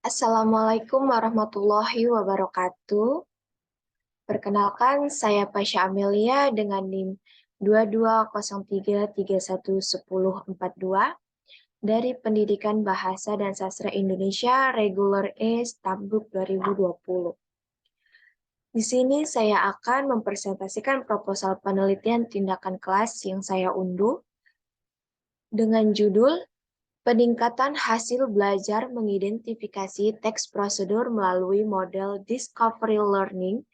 Assalamualaikum warahmatullahi wabarakatuh. Perkenalkan, saya Pasha Amelia dengan NIM 2203311042 dari Pendidikan Bahasa dan Sastra Indonesia Reguler E Stabbook 2020. Di sini saya akan mempresentasikan proposal penelitian tindakan kelas yang saya unduh dengan judul Peningkatan hasil belajar mengidentifikasi teks prosedur melalui model Discovery Learning,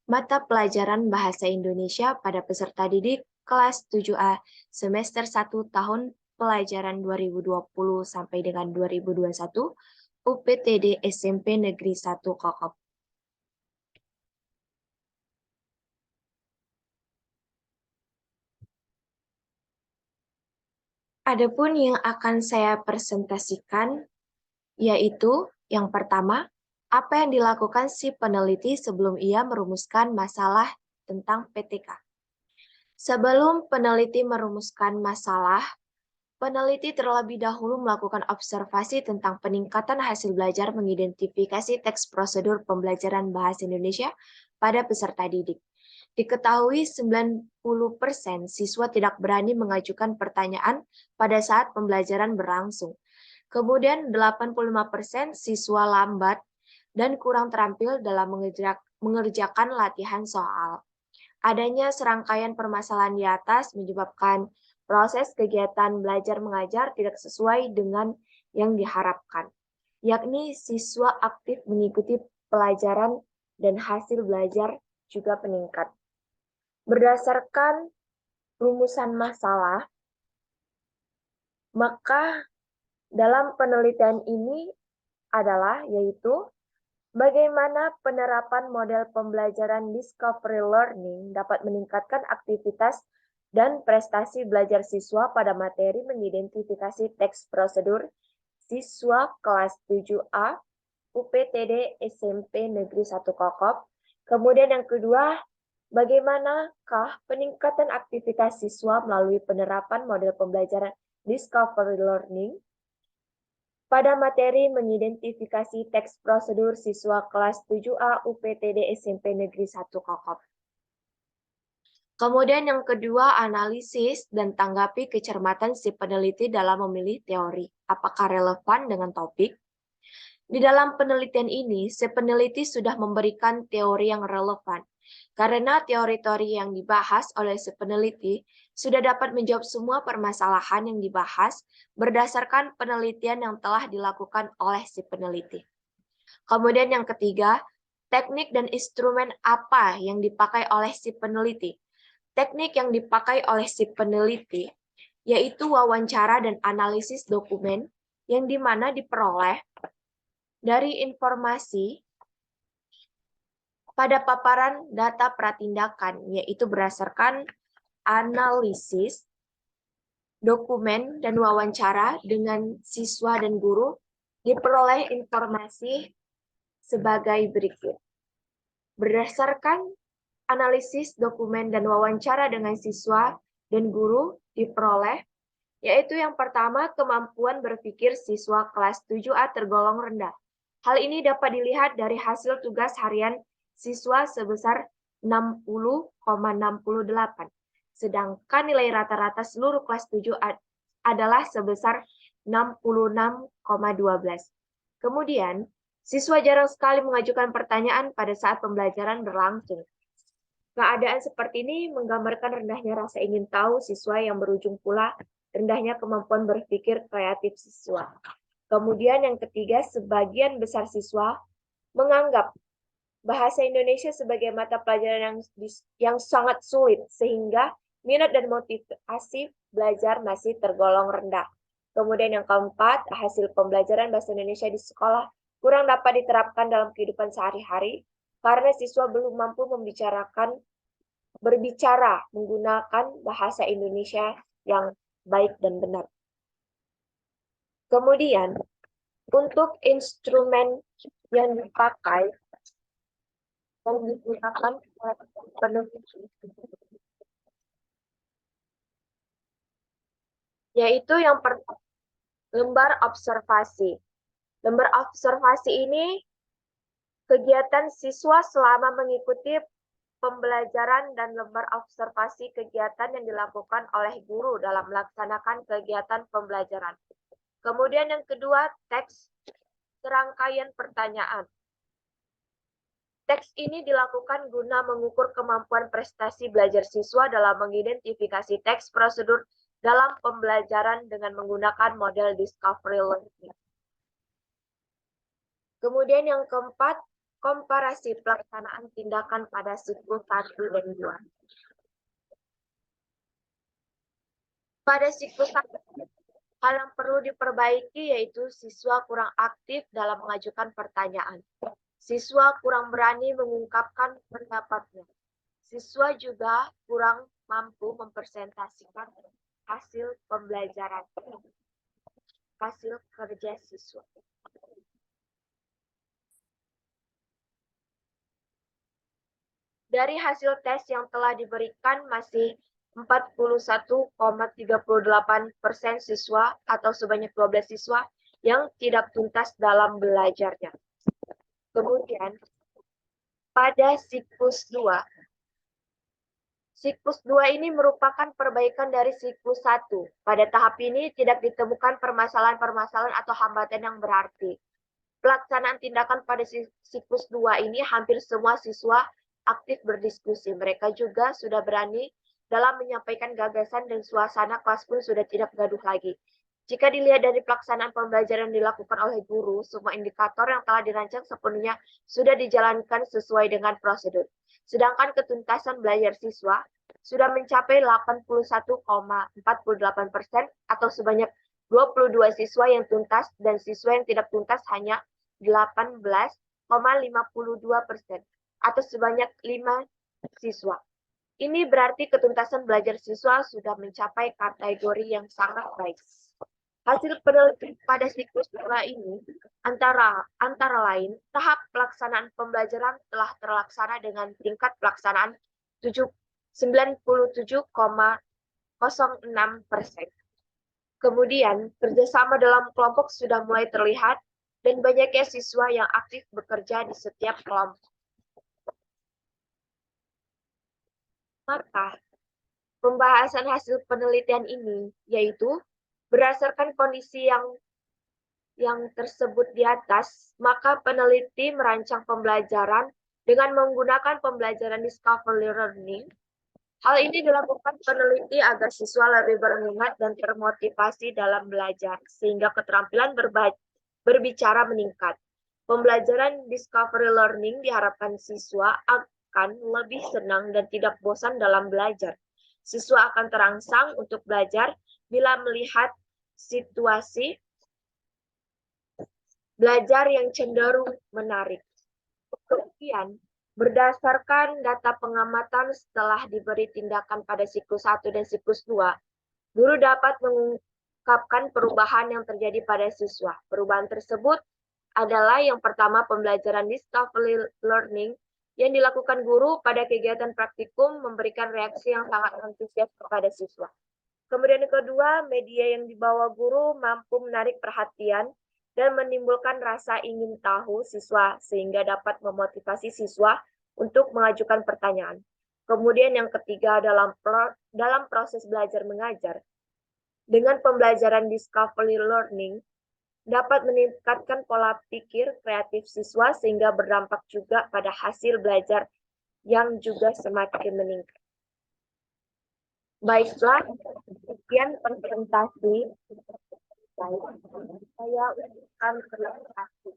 mata pelajaran Bahasa Indonesia pada peserta didik kelas 7A semester 1 tahun pelajaran 2020 sampai dengan 2021 UPTD SMP Negeri 1 Kokop. Adapun yang akan saya presentasikan yaitu yang pertama, apa yang dilakukan si peneliti sebelum ia merumuskan masalah tentang PTK. Sebelum peneliti merumuskan masalah, peneliti terlebih dahulu melakukan observasi tentang peningkatan hasil belajar mengidentifikasi teks prosedur pembelajaran bahasa Indonesia pada peserta didik. Diketahui 90% siswa tidak berani mengajukan pertanyaan pada saat pembelajaran berlangsung. Kemudian 85% siswa lambat dan kurang terampil dalam mengerjakan latihan soal. Adanya serangkaian permasalahan di atas menyebabkan proses kegiatan belajar mengajar tidak sesuai dengan yang diharapkan, yakni siswa aktif mengikuti pelajaran dan hasil belajar juga meningkat. Berdasarkan rumusan masalah, maka dalam penelitian ini adalah yaitu bagaimana penerapan model pembelajaran Discovery Learning dapat meningkatkan aktivitas dan prestasi belajar siswa pada materi mengidentifikasi teks prosedur siswa kelas 7A UPTD SMP Negeri 1 Kokop. Kemudian yang kedua, bagaimanakah peningkatan aktivitas siswa melalui penerapan model pembelajaran Discovery Learning pada materi mengidentifikasi teks prosedur siswa kelas 7A UPTD SMP Negeri 1 Kokop. Kemudian yang kedua, analisis dan tanggapi kecermatan si peneliti dalam memilih teori. Apakah relevan dengan topik? Di dalam penelitian ini, si peneliti sudah memberikan teori yang relevan. Karena teori-teori yang dibahas oleh si peneliti sudah dapat menjawab semua permasalahan yang dibahas berdasarkan penelitian yang telah dilakukan oleh si peneliti. Kemudian yang ketiga, teknik dan instrumen apa yang dipakai oleh si peneliti. Teknik yang dipakai oleh si peneliti yaitu wawancara dan analisis dokumen yang dimana diperoleh dari informasi pada paparan data pratindakan, yaitu berdasarkan analisis, dokumen, dan wawancara dengan siswa dan guru, diperoleh informasi sebagai berikut. Berdasarkan analisis, dokumen, dan wawancara dengan siswa dan guru diperoleh, yaitu yang pertama, kemampuan berpikir siswa kelas 7A tergolong rendah. Hal ini dapat dilihat dari hasil tugas harian siswa sebesar 60,68. Sedangkan nilai rata-rata seluruh kelas 7 adalah sebesar 66,12. Kemudian, siswa jarang sekali mengajukan pertanyaan pada saat pembelajaran berlangsung. Keadaan seperti ini menggambarkan rendahnya rasa ingin tahu siswa yang berujung pula rendahnya kemampuan berpikir kreatif siswa. Kemudian yang ketiga, sebagian besar siswa menganggap bahasa Indonesia sebagai mata pelajaran yang sangat sulit, sehingga minat dan motivasi belajar masih tergolong rendah. Kemudian yang keempat, hasil pembelajaran bahasa Indonesia di sekolah kurang dapat diterapkan dalam kehidupan sehari-hari karena siswa belum mampu berbicara menggunakan bahasa Indonesia yang baik dan benar. Kemudian, untuk instrumen yang dipakai dan digunakan oleh peneliti, yaitu yang pertama, lembar observasi. Lembar observasi ini kegiatan siswa selama mengikuti pembelajaran dan lembar observasi kegiatan yang dilakukan oleh guru dalam melaksanakan kegiatan pembelajaran. Kemudian yang kedua, teks serangkaian pertanyaan. Teks ini dilakukan guna mengukur kemampuan prestasi belajar siswa dalam mengidentifikasi teks prosedur dalam pembelajaran dengan menggunakan model discovery learning. Kemudian yang keempat, komparasi pelaksanaan tindakan pada siklus 1 dan 2. Pada siklus 1, hal yang perlu diperbaiki yaitu siswa kurang aktif dalam mengajukan pertanyaan. Siswa kurang berani mengungkapkan pendapatnya. Siswa juga kurang mampu mempresentasikan hasil pembelajaran, hasil kerja siswa. Dari hasil tes yang telah diberikan masih 41,38% siswa atau sebanyak 12 siswa yang tidak tuntas dalam belajarnya. Kemudian, pada siklus 2 ini merupakan perbaikan dari siklus 1. Pada tahap ini tidak ditemukan permasalahan-permasalahan atau hambatan yang berarti. Pelaksanaan tindakan pada siklus 2 ini hampir semua siswa aktif berdiskusi. Mereka juga sudah berani dalam menyampaikan gagasan dan suasana kelas pun sudah tidak gaduh lagi. Jika dilihat dari pelaksanaan pembelajaran dilakukan oleh guru, semua indikator yang telah dirancang sepenuhnya sudah dijalankan sesuai dengan prosedur. Sedangkan ketuntasan belajar siswa sudah mencapai 81,48% atau sebanyak 22 siswa yang tuntas dan siswa yang tidak tuntas hanya 18,52% atau sebanyak 5 siswa. Ini berarti ketuntasan belajar siswa sudah mencapai kategori yang sangat baik. Hasil penelitian pada siklus 2 ini antara lain tahap pelaksanaan pembelajaran telah terlaksana dengan tingkat pelaksanaan 97,06%. Kemudian, kerjasama dalam kelompok sudah mulai terlihat dan banyaknya siswa yang aktif bekerja di setiap kelompok. Maka, pembahasan hasil penelitian ini yaitu berdasarkan kondisi yang tersebut di atas, maka peneliti merancang pembelajaran dengan menggunakan pembelajaran discovery learning. Hal ini dilakukan peneliti agar siswa lebih berminat dan termotivasi dalam belajar, sehingga keterampilan berbicara meningkat. Pembelajaran discovery learning diharapkan siswa akan lebih senang dan tidak bosan dalam belajar. Siswa akan terangsang untuk belajar bila melihat situasi belajar yang cenderung menarik. Kemudian, berdasarkan data pengamatan setelah diberi tindakan pada siklus 1 dan siklus 2, guru dapat mengungkapkan perubahan yang terjadi pada siswa. Perubahan tersebut adalah yang pertama pembelajaran discovery learning yang dilakukan guru pada kegiatan praktikum memberikan reaksi yang sangat antusias kepada siswa. Kemudian yang kedua, media yang dibawa guru mampu menarik perhatian dan menimbulkan rasa ingin tahu siswa sehingga dapat memotivasi siswa untuk mengajukan pertanyaan. Kemudian yang ketiga, dalam proses belajar mengajar, dengan pembelajaran discovery learning dapat meningkatkan pola pikir kreatif siswa sehingga berdampak juga pada hasil belajar yang juga semakin meningkat. Baiklah, sekian presentasi saya ucapkan terima kasih.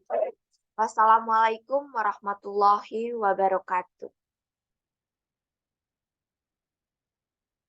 Wassalamualaikum warahmatullahi wabarakatuh.